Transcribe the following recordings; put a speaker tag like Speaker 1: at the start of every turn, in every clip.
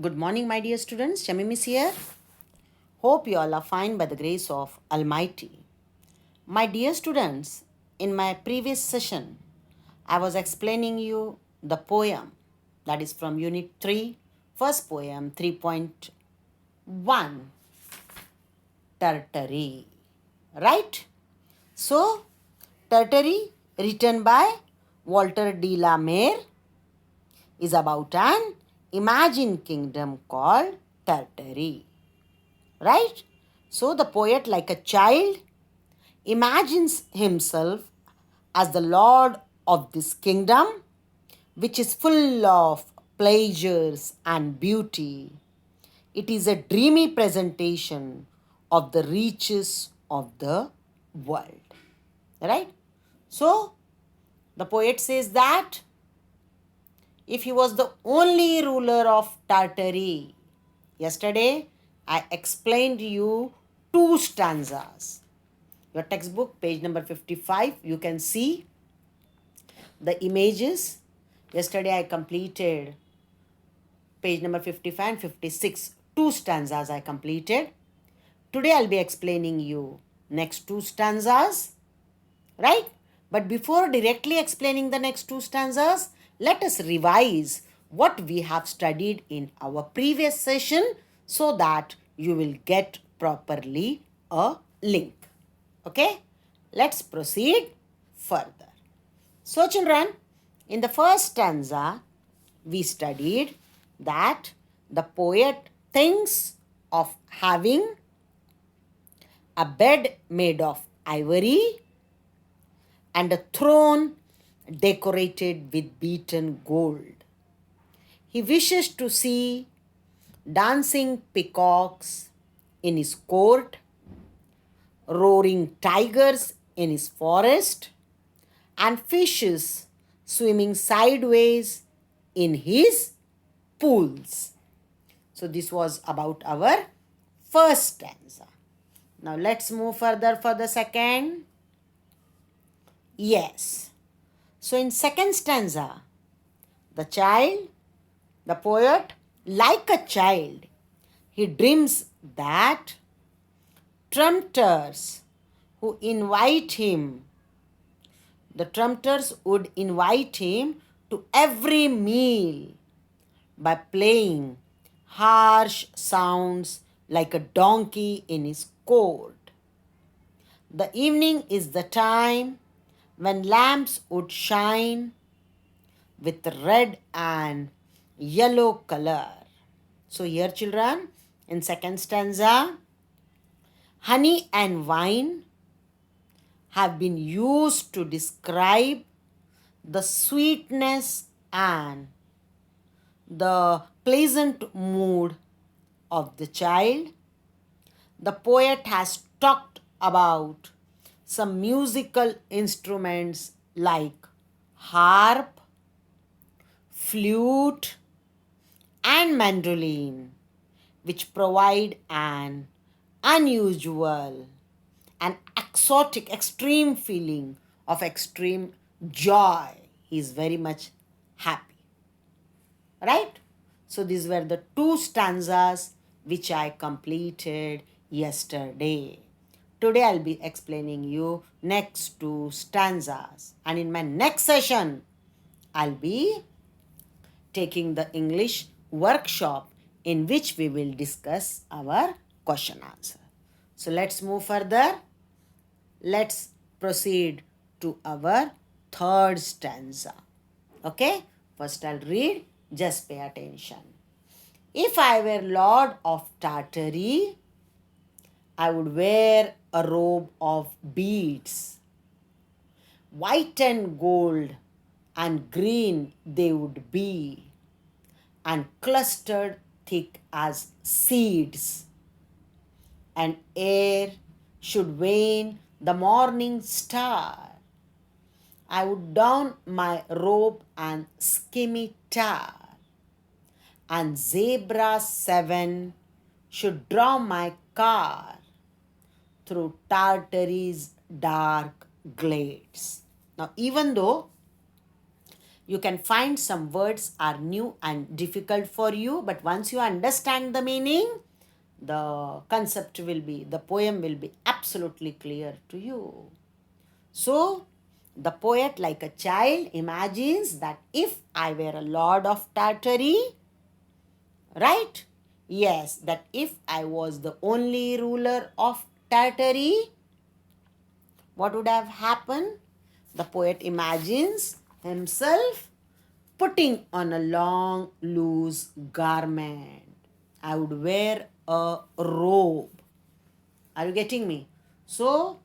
Speaker 1: Good morning, my dear students. Shami Miss here. Hope you all are fine by the grace of Almighty. My dear students, in my previous session, I was explaining you the poem that is from Unit 3, first poem 3.1, Tartary. Right? So, Tartary, written by Walter de la Mare, is about an imagined kingdom called Tartary. Right? So the poet, like a child, imagines himself as the lord of this kingdom, which is full of pleasures and beauty. It is a dreamy presentation of the riches of the world. Right? So the poet says that if he was the only ruler of Tartary, yesterday I explained you two stanzas. Your textbook, page number 55, you can see the images. Yesterday I completed page number 55 and 56. Two stanzas I completed. Today I'll be explaining you next two stanzas, right? But before directly explaining the next two stanzas, let us revise what we have studied in our previous session so that you will get properly a link. Okay? Let's proceed further. So children, in the first stanza, we studied that the poet thinks of having a bed made of ivory and a throne decorated with beaten gold. He wishes to see dancing peacocks in his court, roaring tigers in his forest, and fishes swimming sideways in his pools. So this was about our first stanza. Now let's move further for the second. Yes. So in second stanza, the poet, like a child, he dreams that trumpeters who invite him, the trumpeters would invite him to every meal by playing harsh sounds like a donkey in his court. The evening is the time when lamps would shine with red and yellow color. So here children, in second stanza, honey and wine have been used to describe the sweetness and the pleasant mood of the child. The poet has talked about some musical instruments like harp, flute, and mandolin, which provide an unusual and exotic, extreme feeling of extreme joy. He is very much happy. Right? So these were the two stanzas which I completed yesterday. Today I'll be explaining you next two stanzas. And in my next session, I'll be taking the English workshop in which we will discuss our question answer. So let's move further. Let's proceed to our third stanza. Okay? First I'll read. Just pay attention. If I were Lord of Tartary, I would wear a robe of beads. White and gold and green they would be, and clustered thick as seeds. And ere should wane the morning star, I would don my robe and scimitar, and zebra 7 should draw my car through Tartary's dark glades. Now, even though You can find some words are new and difficult for you, but once you understand the meaning, the poem will be absolutely clear to you. So, the poet, like a child, imagines that if I were a lord of Tartary, right? Yes, that if I was the only ruler of Tartary, what would have happened? The poet imagines himself putting on a long, loose garment. I would wear a robe. Are you getting me? So,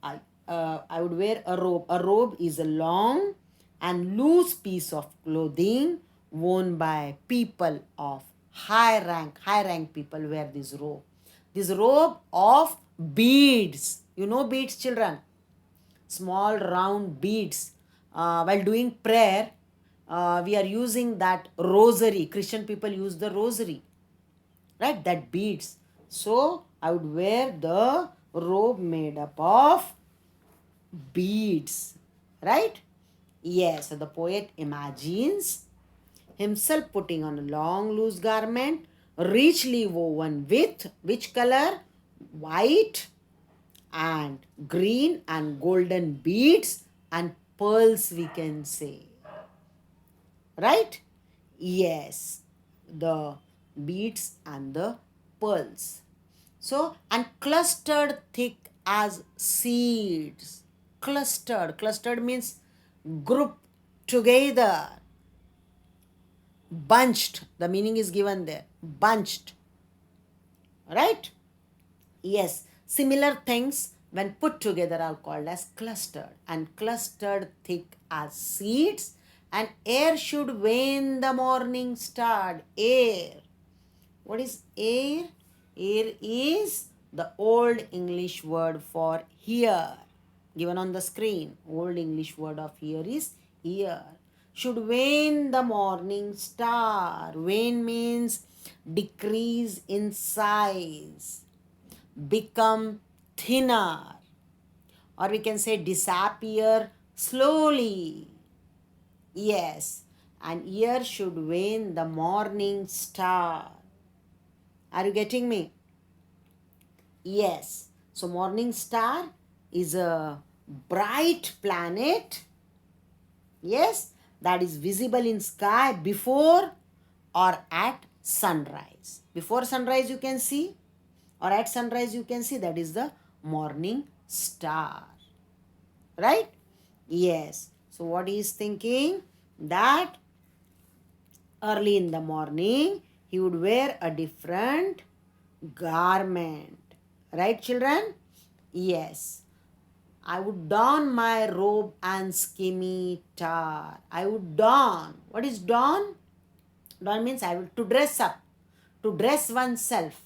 Speaker 1: I would wear a robe. A robe is a long and loose piece of clothing worn by people of high rank. High rank people wear this robe. This robe of beads. You know beads, children? Small round beads. While doing prayer, we are using that rosary. Christian people use the rosary, right? That beads. So I would wear the robe made up of beads, right? Yes, so the poet imagines himself putting on a long loose garment, richly woven with which color? White and green and golden beads and pearls, we can say. Right? Yes, the beads and the pearls. So, and clustered thick as seeds. Clustered means grouped together, bunched. The meaning is given there, bunched. Right? Yes, similar things when put together are called as clustered, and clustered thick as seeds, and air should wane the morning star. Air. What is air? Air is the old English word for hear, given on the screen. Old English word of hear is ear. Should wane the morning star. Wane means decrease in size, become thinner, or we can say disappear slowly. Yes, and ear should wane the morning star. Are you getting me? Yes. So morning star is a bright planet, yes, that is visible in sky before or at sunrise. Before sunrise you can see, or at sunrise you can see, that is the morning star. Right? Yes. So what he is thinking? That early in the morning he would wear a different garment. Right, children? Yes. I would don my robe and scimitar. I would don. What is don? Don means I will to dress up, to dress oneself,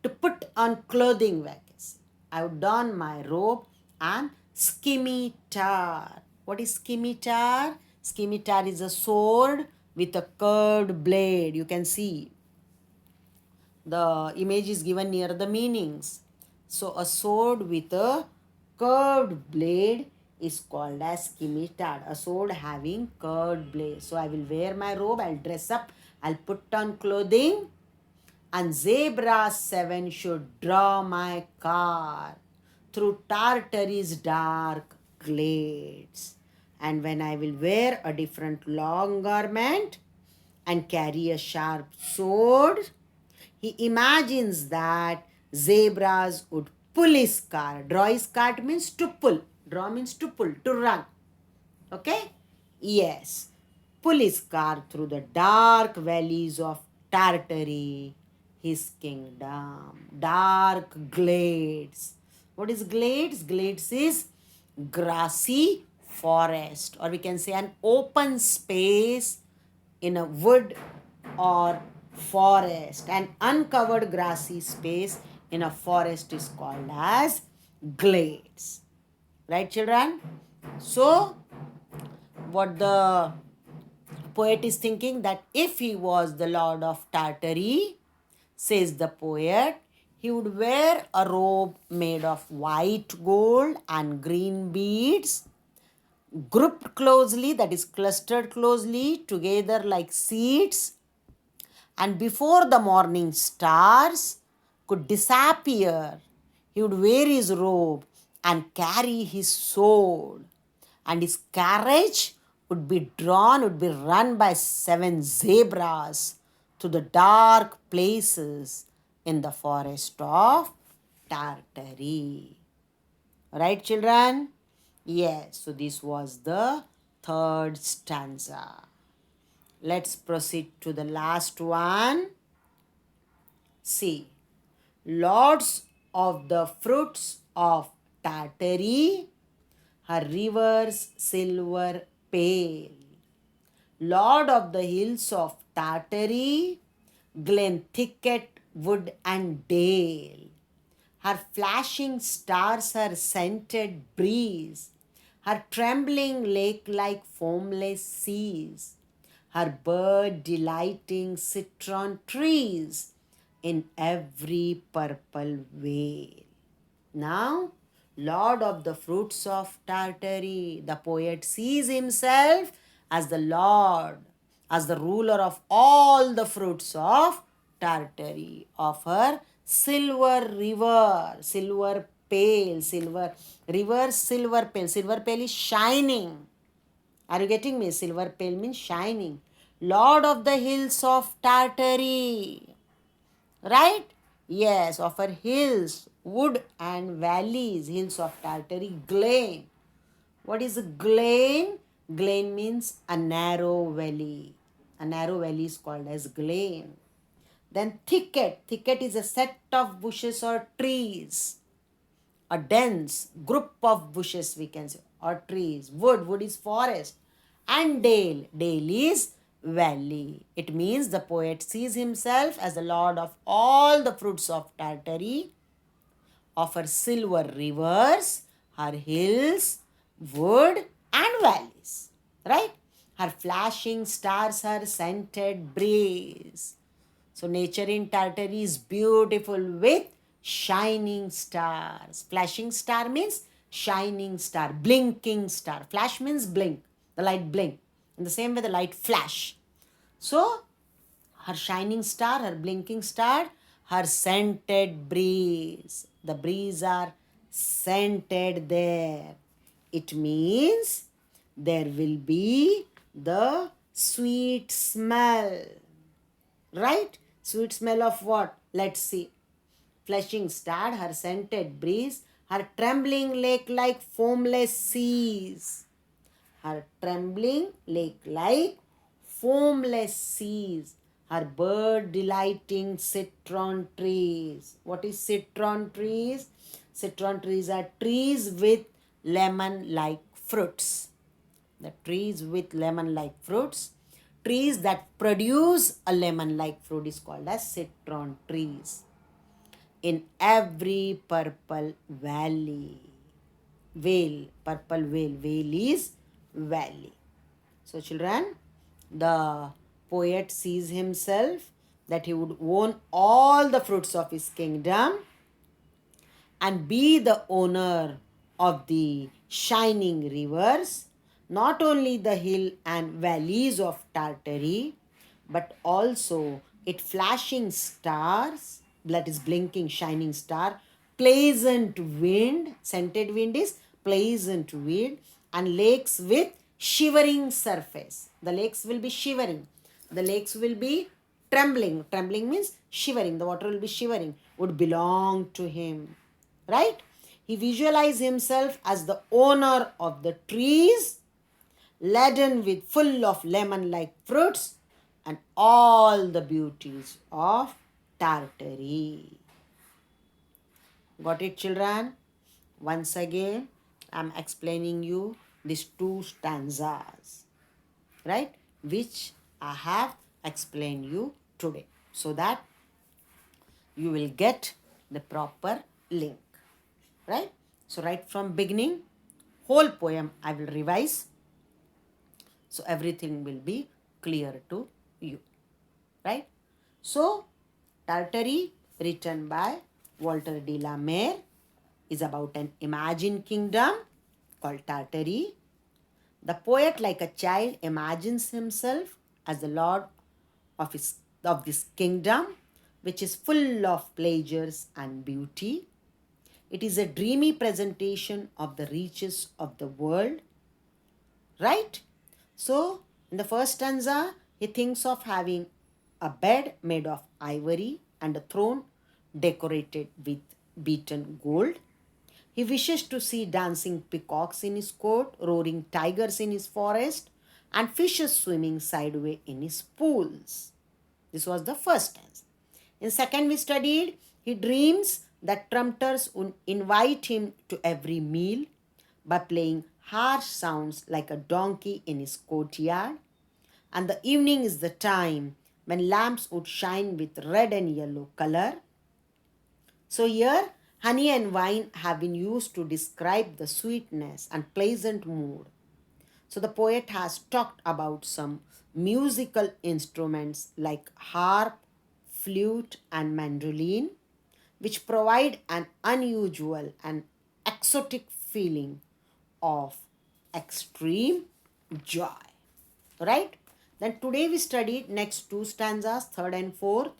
Speaker 1: to put on clothing, vacancy. I would don my robe and scimitar. What is scimitar? Scimitar is a sword with a curved blade. You can see the image is given near the meanings. So a sword with a curved blade is called as scimitar. A sword having curved blade. So I will wear my robe, I'll dress up, I'll put on clothing, and zebra 7 should draw my car through Tartary's dark glades. And when I will wear a different long garment and carry a sharp sword, he imagines that zebras would pull his car. Draw his cart means to pull. Draw means to pull, to run. Okay? Yes. Pull his car through the dark valleys of Tartary, his kingdom. Dark glades. What is glades? Glades is grassy forest, or we can say an open space in a wood or forest. An uncovered grassy space in a forest is called as glades. Right, children? So, what the poet is thinking, that if he was the lord of Tartary, says the poet, he would wear a robe made of white gold and green beads, grouped closely, that is clustered closely together like seeds, and before the morning stars could disappear, he would wear his robe and carry his sword, and his carriage would be run by 7 zebras to the dark places in the forest of Tartary. Right, children? Yes, so this was the third stanza. Let's proceed to the last one. See, lords of the fruits of Tartary, her rivers silver pale. Lord of the hills of Tartary, glen, thicket, wood, and dale. Her flashing stars, her scented breeze, her trembling lake like foamless seas, her bird delighting citron trees in every purple vale. Now, Lord of the fruits of Tartary, the poet sees himself as the Lord, as the ruler of all the fruits of Tartary, of her silver river, silver pale, silver river, silver pale. Silver pale is shining. Are you getting me? Silver pale means shining. Lord of the hills of Tartary. Right? Yes, of her hills, wood and valleys, hills of Tartary, glen. What is a glen? Glen means a narrow valley. A narrow valley is called as glen. Then thicket. Thicket is a set of bushes or trees. A dense group of bushes, we can say, or trees. Wood is forest. And dale. Dale is valley. It means the poet sees himself as the lord of all the fruits of Tartary, of her silver rivers, her hills, wood, and valleys. Right? Her flashing stars, her scented breeze. So nature in Tartary is beautiful with shining stars. Flashing star means shining star, blinking star. Flash means blink, the light blink. In the same way, the light flash. So her shining star, her blinking star, her scented breeze. The breeze are scented there. It means there will be the sweet smell. Right? Sweet smell of what? Let's see. Flashing star, her scented breeze, her trembling lake like foamless seas. Her trembling lake like foamless seas. Her bird delighting citron trees. What is citron trees? Citron trees are trees with lemon like fruits. The trees with lemon like fruits. Trees that produce a lemon like fruit is called as citron trees. In every purple valley. Vale, purple vale. Vale is valley. So, children, the poet sees himself that he would own all the fruits of his kingdom and be the owner of the shining rivers, not only the hill and valleys of Tartary, but also its flashing stars, that is blinking shining star, pleasant wind, scented wind is pleasant wind, and lakes with shivering surface. The lakes will be shivering. The lakes will be trembling. Trembling means shivering. The water will be shivering. Would belong to him. Right? He visualized himself as the owner of the trees, laden with full of lemon-like fruits and all the beauties of Tartary. Got it, children? Once again, I'm explaining you these two stanzas, right? Which I have explained you today, so that you will get the proper link, right? So right from beginning, whole poem I will revise, so everything will be clear to you, right? So Tartary, written by Walter de la Mare, is about an imagined kingdom called Tartary. The poet, like a child, imagines himself as the lord of this kingdom, which is full of pleasures and beauty. It is a dreamy presentation of the riches of the world, right? So, in the first stanza, he thinks of having a bed made of ivory and a throne decorated with beaten gold. He wishes to see dancing peacocks in his court, roaring tigers in his forest, and fishes swimming sideways in his pools. This was the first stanza. In second, we studied, he dreams that trumpeters would invite him to every meal by playing harsh sounds like a donkey in his courtyard. And the evening is the time when lamps would shine with red and yellow color. So here, honey and wine have been used to describe the sweetness and pleasant mood. So the poet has talked about some musical instruments like harp, flute, and mandolin, which provide an unusual and exotic feeling of extreme joy. Right? Then today we studied next two stanzas, third and fourth.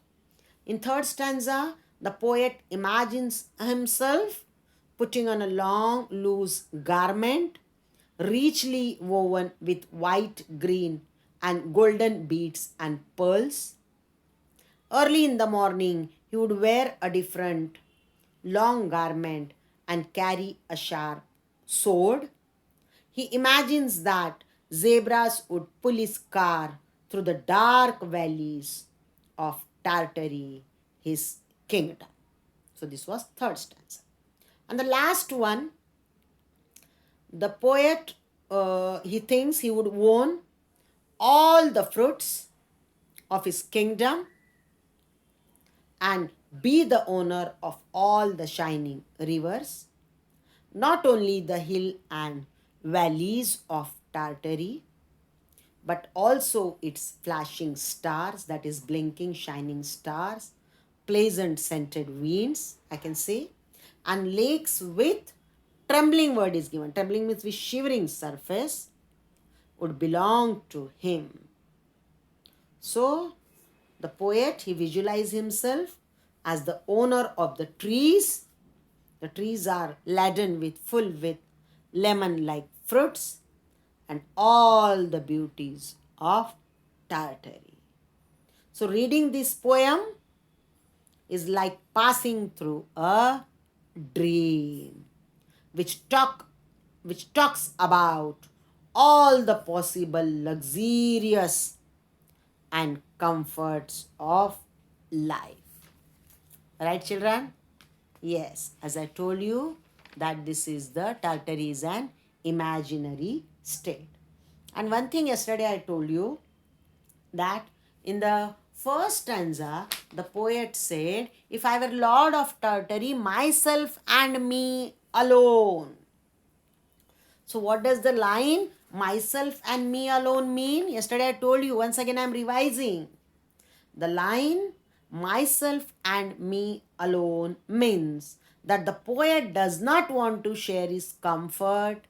Speaker 1: In third stanza, the poet imagines himself putting on a long, loose garment, richly woven with white, green, and golden beads and pearls. Early in the morning, he would wear a different long garment and carry a sharp sword. He imagines that zebras would pull his car through the dark valleys of Tartary, his kingdom. So this was third stanza. And the last one, the poet, he thinks he would own all the fruits of his kingdom and be the owner of all the shining rivers, not only the hill and valleys of Tartary, but also its flashing stars, that is blinking, shining stars, pleasant scented winds, I can say, and lakes with trembling word is given. Trembling means with shivering surface would belong to him. So, the poet, he visualizes himself as the owner of the trees. The trees are laden with full with lemon-like fruits and all the beauties of Tartary. So reading this poem is like passing through a dream which talks about all the possible luxurious and comforts of life. Right, children? Yes, as I told you that this is the Tartary is an imaginary state. And one thing yesterday I told you that in the first stanza, the poet said, if I were Lord of Tartary, myself and me alone. So what does the line myself and me alone mean? Yesterday I told you, once again I am revising. The line myself and me alone means that the poet does not want to share his comfort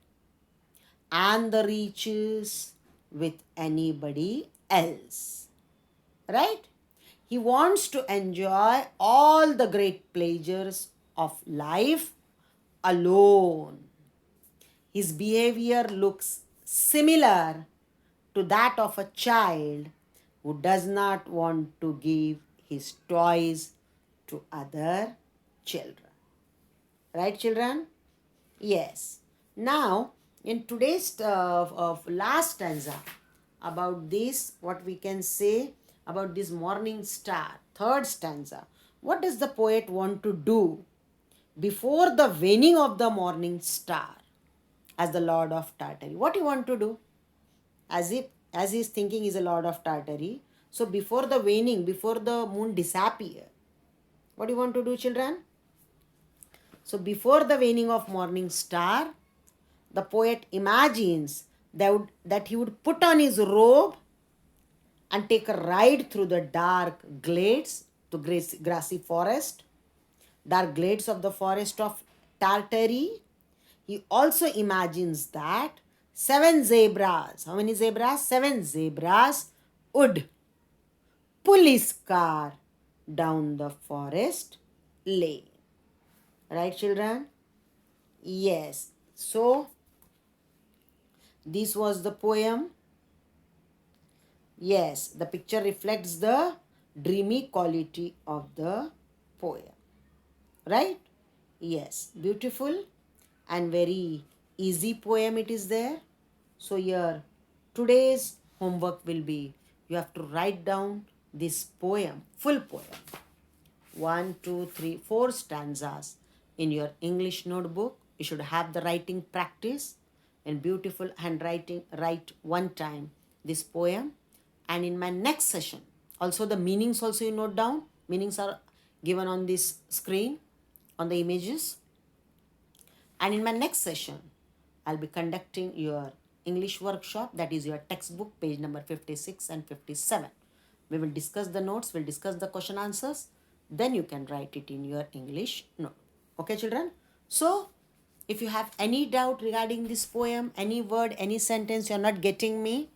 Speaker 1: and the riches with anybody else. Right? He wants to enjoy all the great pleasures of life alone. His behavior looks similar to that of a child who does not want to give his toys to other children. Right, children? Yes. Now, in today's last stanza, about this, what we can say about this morning star, third stanza. What does the poet want to do before the waning of the morning star as the Lord of Tartary? What do you want to do? As he's thinking he's a Lord of Tartary. So before the waning, before the moon disappear, what do you want to do, children? So before the waning of morning star, the poet imagines that he would put on his robe and take a ride through the dark glades to grassy forest, dark glades of the forest of Tartary. He also imagines that 7 zebras. How many zebras? 7 zebras would pull his car down the forest lane. Right, children? Yes. So, this was the poem. Yes, the picture reflects the dreamy quality of the poem. Right? Yes, beautiful and very easy poem it is there. So here today's homework will be you have to write down this poem, full poem. 1, 2, 3, 4 stanzas in your English notebook. You should have the writing practice and beautiful handwriting. Write one time this poem. And in my next session, also the meanings also you note down. Meanings are given on this screen, on the images. And in my next session, I'll be conducting your English workshop, that is your textbook, page number 56 and 57. We will discuss the notes, we'll discuss the question answers, then you can write it in your English note. Okay, children? So, if you have any doubt regarding this poem, any word, any sentence you're not getting me,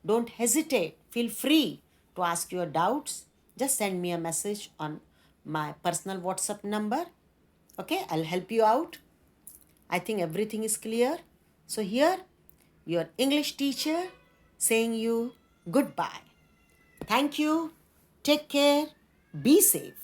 Speaker 1: don't hesitate. Feel free to ask your doubts. Just send me a message on my personal WhatsApp number. Okay, I'll help you out. I think everything is clear. So here, your English teacher saying you goodbye. Thank you. Take care. Be safe.